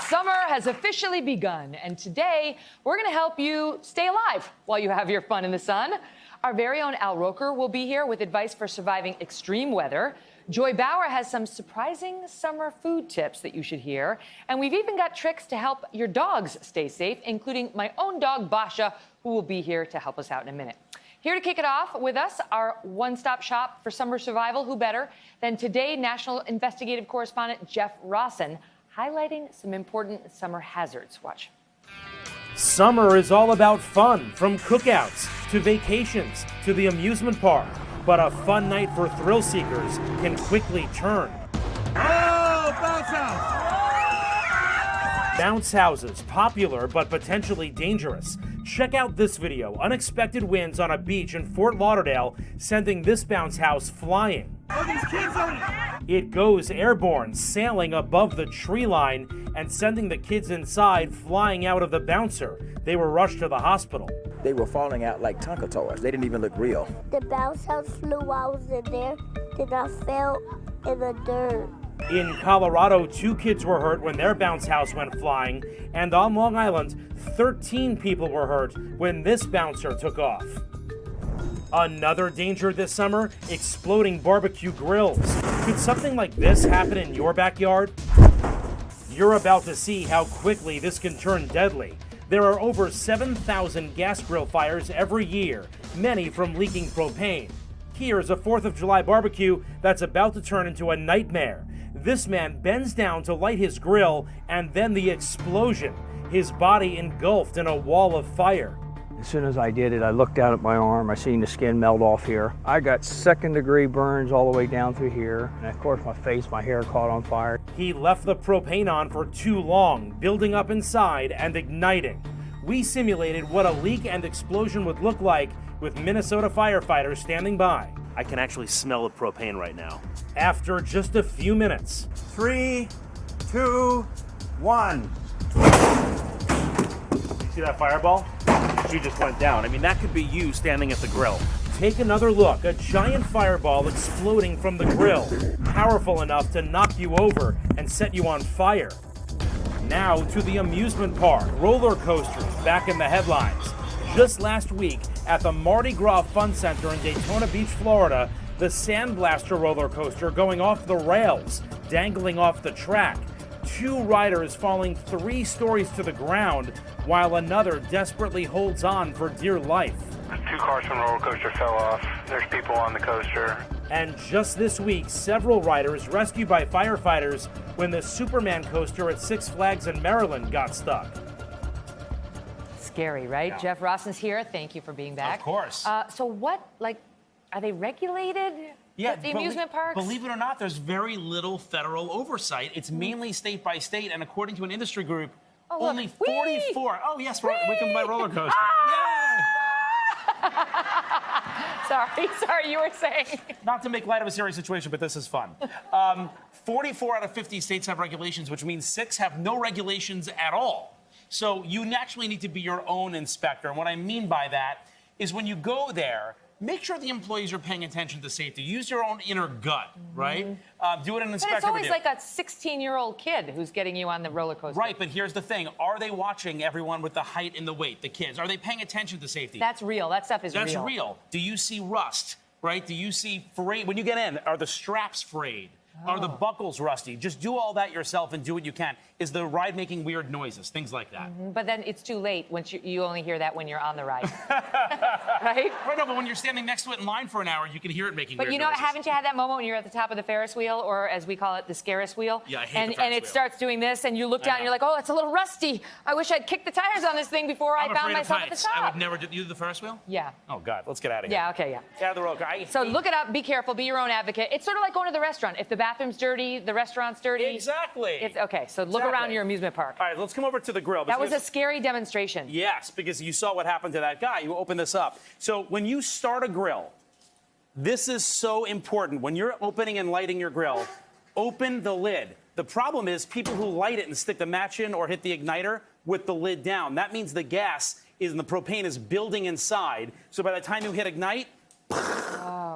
Summer has officially begun, and today we're going to help you stay alive while you have your fun in the sun. Our very own Al Roker will be here with advice for surviving extreme weather. Joy Bauer has some surprising summer food tips that you should hear. And we've even got tricks to help your dogs stay safe, including my own dog, Basha, who will be here to help us out in a minute. Here to kick it off with us, our one-stop shop for summer survival, who better than Today National Investigative Correspondent Jeff Rossen, highlighting some important summer hazards. Watch. Summer is all about fun, from cookouts to vacations to the amusement park. But a fun night for thrill seekers can quickly turn. Oh, bounce house! Bounce houses, popular but potentially dangerous. Check out this video. Unexpected winds on a beach in Fort Lauderdale sending this bounce house flying. Oh, these kids on it! It goes airborne, sailing above the tree line and sending the kids inside flying out of the bouncer. They were rushed to the hospital. They were falling out like Tonka toys. They didn't even look real. The bounce house flew while I was in there, then I fell in the dirt. In Colorado, 2 kids were hurt when their bounce house went flying, and on Long Island, 13 people were hurt when this bouncer took off. Another danger this summer, exploding barbecue grills. Could something like this happen in your backyard? You're about to see how quickly this can turn deadly. There are over 7,000 gas grill fires every year, many from leaking propane. Here's a 4th of July barbecue that's about to turn into a nightmare. This man bends down to light his grill, and then the explosion. His body engulfed in a wall of fire. As soon as I did it, I looked down at my arm. I seen the skin melt off here. I got 2nd-degree burns all the way down through here. And of course, my face, my hair caught on fire. He left the propane on for too long, building up inside and igniting. We simulated what a leak and explosion would look like with Minnesota firefighters standing by. I can actually smell the propane right now. After just a few minutes. 3, 2, 1. See that fireball? She just went down. I mean, that could be you standing at the grill. Take another look. A giant fireball exploding from the grill, powerful enough to knock you over and set you on fire. Now to the amusement park. Roller coasters back in the headlines. Just last week at the Mardi Gras Fun Center in Daytona Beach, Florida, the Sand Blaster roller coaster going off the rails, dangling off the track. 2 riders falling 3 stories to the ground, while another desperately holds on for dear life. 2 cars from the roller coaster fell off. There's people on the coaster. And just this week, several riders rescued by firefighters when the Superman coaster at Six Flags in Maryland got stuck. Scary, right? Yeah. Jeff Rossen's here. Thank you for being back. Of course. So what, are they regulated? Yeah, the amusement parks? Believe it or not, there's very little federal oversight. It's mainly state by state, and according to an industry group, only 44. Oh, yes, we can buy roller coaster. Sorry, you were saying. Not to make light of a serious situation, but this is fun. 44 out of 50 states have regulations, which means 6 have no regulations at all. So you naturally need to be your own inspector. And what I mean by that is when you go there, make sure the employees are paying attention to safety. Use your own inner gut, right? Do what an inspector But it's always would do. like a 16-year-old kid who's getting you on the roller coaster. Right, but here's the thing. Are they watching everyone with the height and the weight, the kids? Are they paying attention to safety? That's real. That stuff is real. That's real. Do you see rust, right? Do you see frayed? When you get in, are the straps frayed? Are the buckles rusty? Just do all that yourself and do what you can. Is the ride making weird noises? Things like that. But then it's too late once you only hear that when you're on the ride. Right? Right, no, but when you're standing next to it in line for an hour, you can hear it making weird noises. But you know, haven't you had that moment when you're at the top of the Ferris wheel, or as we call it, the Scaris wheel? Yeah, I hate the and Ferris it wheel. starts doing this, and you look down and you're like, oh, it's a little rusty. I wish I'd kicked the tires on this thing before I I'm found afraid of myself at the heights. top. I would never do. You do the Ferris wheel? Yeah. Oh, God, let's get out of here. Yeah, okay, yeah. Get out of the roller car. So look it up, be careful, be your own advocate. It's sort of like going to the restaurant. If the bathroom's dirty, the restaurant's dirty. Exactly. Okay, so look around your amusement park. All right, let's come over to the grill. That was a scary demonstration. Yes, because you saw what happened to that guy. You open this up. So when you start a grill, this is so important. When you're opening and lighting your grill, open the lid. The problem is people who light it and stick the match in or hit the igniter with the lid down. That means the gas and the propane is building inside. So by the time you hit ignite,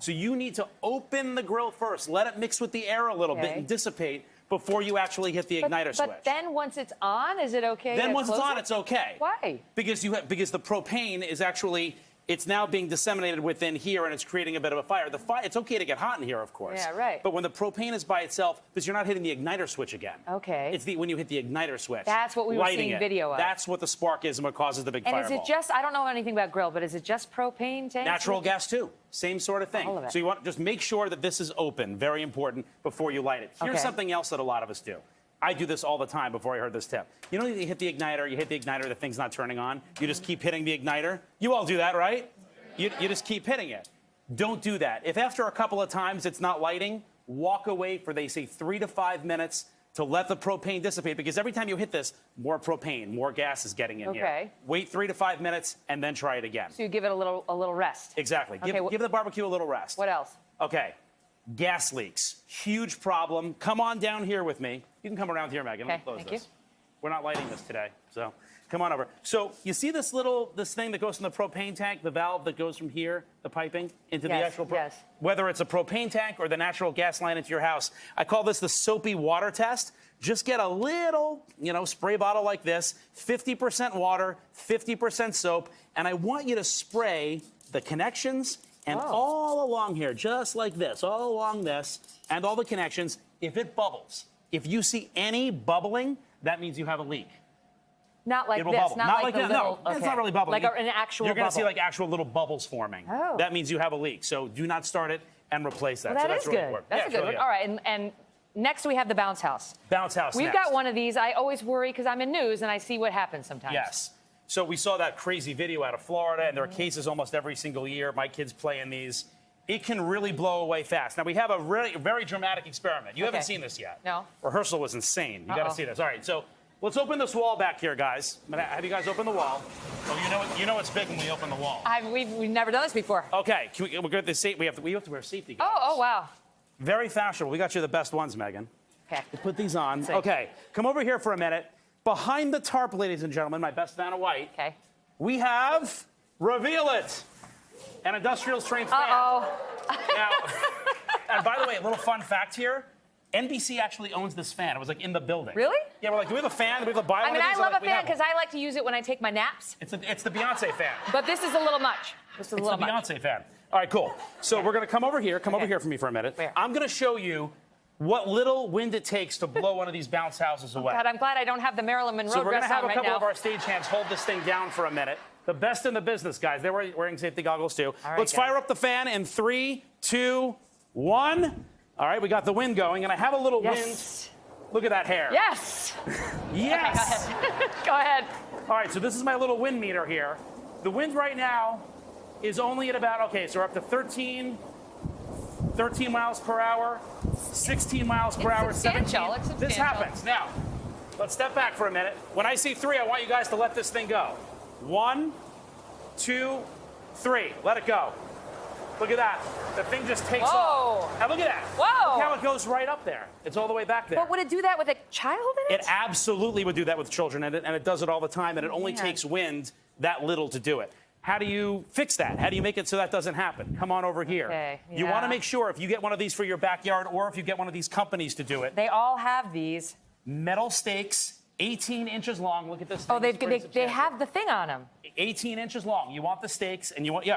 so you need to open the grill first. Let it mix with the air a little bit and dissipate before you actually hit the igniter switch. But then once it's on, is it okay? Then to once it's close on, it? it's okay. Why? Because the propane is actually, it's now being disseminated within here, and it's creating a bit of a fire. It's okay to get hot in here, of course. Yeah, right. But when the propane is by itself, because you're not hitting the igniter switch again. Okay. It's when you hit the igniter switch. That's what we were seeing video of. That's what the spark is and what causes the big And fireball. is it just, I don't know anything about grill, but is it just propane tanks? Natural gas too. Same sort of thing. All of it. So you want to just make sure that this is open. Very important before you light it. Here's Okay. something else that a lot of us do. I do this all the time before I heard this tip. You know, you hit the igniter, the thing's not turning on. You just keep hitting the igniter. You all do that, right? You just keep hitting it. Don't do that. If after a couple of times it's not lighting, walk away for, they say, 3 to 5 minutes to let the propane dissipate, because every time you hit this, more propane, more gas is getting in here. Okay. Wait 3 to 5 minutes and then try it again. So you give it a little rest. Exactly. Okay, Give the barbecue a little rest. What else? Okay. Gas leaks. Huge problem. Come on down here with me. You can come around here, Megyn. Let me Okay, close thank this. you. We're not lighting this today, so come on over. So you see this thing that goes from the propane tank, the valve that goes from here, the piping, into the Yes, actual yes. Whether it's a propane tank or the natural gas line into your house. I call this the soapy water test. Just get a little, spray bottle like this, 50% water, 50% soap, and I want you to spray the connections and all along here, just like this, all along this, and all the connections. If it bubbles, if you see any bubbling, that means you have a leak. Not like It'll this, bubble. not like the that. little, No, it's okay. not really bubbling. Like an actual You're going to see bubble. like actual little bubbles forming. Oh. That means you have a leak. So do not start it and replace that. Well, So that that's is really good. important. That's Yeah, a good it's one. really All right, and next we have the bounce house. Bounce house We've next. got one of these. I always worry because I'm in news and I see what happens sometimes. Yes. So we saw that crazy video out of Florida, and there are cases almost every single year. My kids play in these. It can really blow away fast. Now, we have a really, very dramatic experiment. You haven't seen this yet. No. Rehearsal was insane. You got to see this. All right, so let's open this wall back here, guys. Have you guys opened the wall? Oh, you know it's big when we open the wall. We've never done this before. Okay, we'll get the safety. We have to wear safety goggles. Oh, wow. Very fashionable. We got you the best ones, Megyn. Okay. We'll put these on. See. Okay, come over here for a minute. Behind the tarp, ladies and gentlemen, my best Vanna White. Okay. We have, reveal it, an industrial strength fan. Uh-oh. Now, and by the way, a little fun fact here. NBC actually owns this fan. It was like in the building. Really? Yeah, we're like, do we have a fan? Do we have a buy I one mean, of I these? love Like, a we fan have one. because I like to use it when I take my naps. It's the Beyonce fan. But this is a little much. This is a It's little the much. Beyonce fan. All right, cool. So we're going to come over here. Come over here for me for a minute. Where? I'm going to show you what little wind it takes to blow one of these bounce houses away. God, I'm glad I don't have the Marilyn Monroe So we're going dress to have on a right couple now. of our stage-hands hold this thing down for a minute. The best in the business, guys. They're wearing safety goggles, too. All right, Let's guys. fire up the fan in 3, 2, 1. All right, we got the wind going, and I have a little Yes. wind. Look at that hair. Yes. Yes. Go ahead. All right, so this is my little wind meter here. The wind right now is only at about, okay, so we're up to 13 miles per hour, 16 miles per hour, substantial. 17. It's This substantial. happens. Now, let's step back for a minute. When I see 3, I want you guys to let this thing go. 1, 2, 3. Let it go. Look at that. The thing just takes Whoa. off. Now look at that. Whoa. Look how it goes right up there. It's all the way back there. But would it do that with a child in it? It absolutely would do that with children, and it does it all the time, and it only Man. takes wind that little to do it. How do you fix that? How do you make it so that doesn't happen? Come on over here. Okay, You yeah. want to make sure if you get one of these for your backyard or if you get one of these companies to do it, They all have these. metal stakes, 18 inches long. Look at this Oh, thing. It's pretty they substantial. have the thing on them. 18 inches long. You want the stakes, and you want,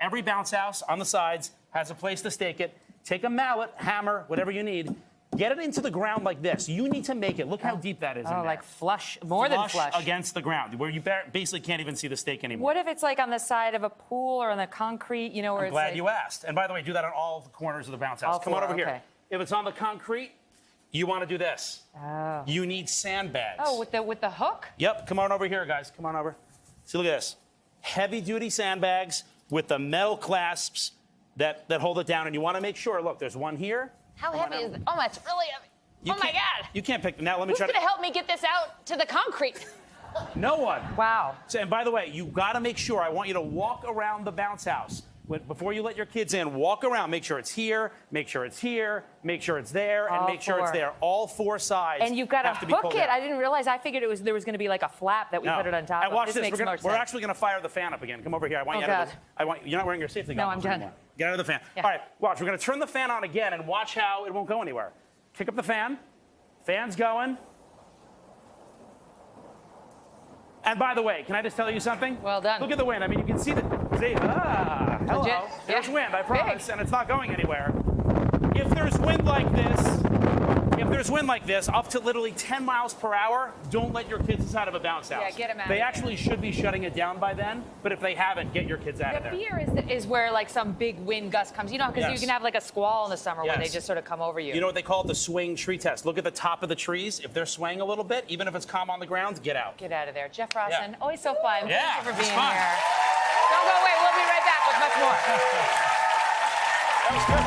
every bounce house on the sides has a place to stake it. Take a mallet, hammer, whatever you need. Get it into the ground like this. You need to make it. Look how deep that is in Oh, there. like flush, more than flush. Against the ground, where you basically can't even see the stake anymore. What if it's like on the side of a pool or on the concrete, where I'm it's glad like... you asked. And by the way, do that on all the corners of the bounce house. All Come on four, over here. okay. If it's on the concrete, you want to do this. Oh. You need sandbags. Oh, with the hook? Yep, come on over here, guys. Come on over. See, look at this. Heavy-duty sandbags with the metal clasps that hold it down. And you want to make sure, look, there's one here. How heavy is it? Oh, it's really heavy. You Oh, my can't- God. You can't pick. Now, let me Who's try going to... to help me get this out to the concrete? No one. Wow. So, and by the way, you got to make sure, I want you to walk around the bounce house. Before you let your kids in, walk around. Make sure it's here, make sure it's here, make sure it's there, and All make sure it's four. there. All 4 sides And you've got to have to be hook pulled it. down. I didn't realize. I figured there was going to be like a flap that we No. put it on top And of. watch This this. makes more We're sense. actually going to fire the fan up again. Come over here. I want Oh, you God. you're not wearing your safety No, goggles I'm done. anymore. Get out of the fan. Yeah. All right, watch. We're going to turn the fan on again and watch how it won't go anywhere. Kick up the fan. Fans going. And by the way, can I just tell you something? Well done. Look at the wind. I mean, you can see hello. Legit. There's Yeah. wind, I promise, Big. and it's not going anywhere. If there's wind like this, up to literally 10 miles per hour, don't let your kids inside of a bounce house. Yeah, get 'em out They of actually should be shutting it down by then, but if they haven't, get your kids out of The there. fear is where like some big wind gust comes. You know, because you Yes. can have like a squall in the summer where they Yes. just sort of come over you. You know what they call it? The swing tree test. Look at the top of the trees. If they're swaying a little bit, even if it's calm on the ground, get out. Get out of there. Jeff Rossen, Yeah. always so fun. Yeah, Thank you for it's being fun. here. Don't go away. We'll be right back with much more. That was good.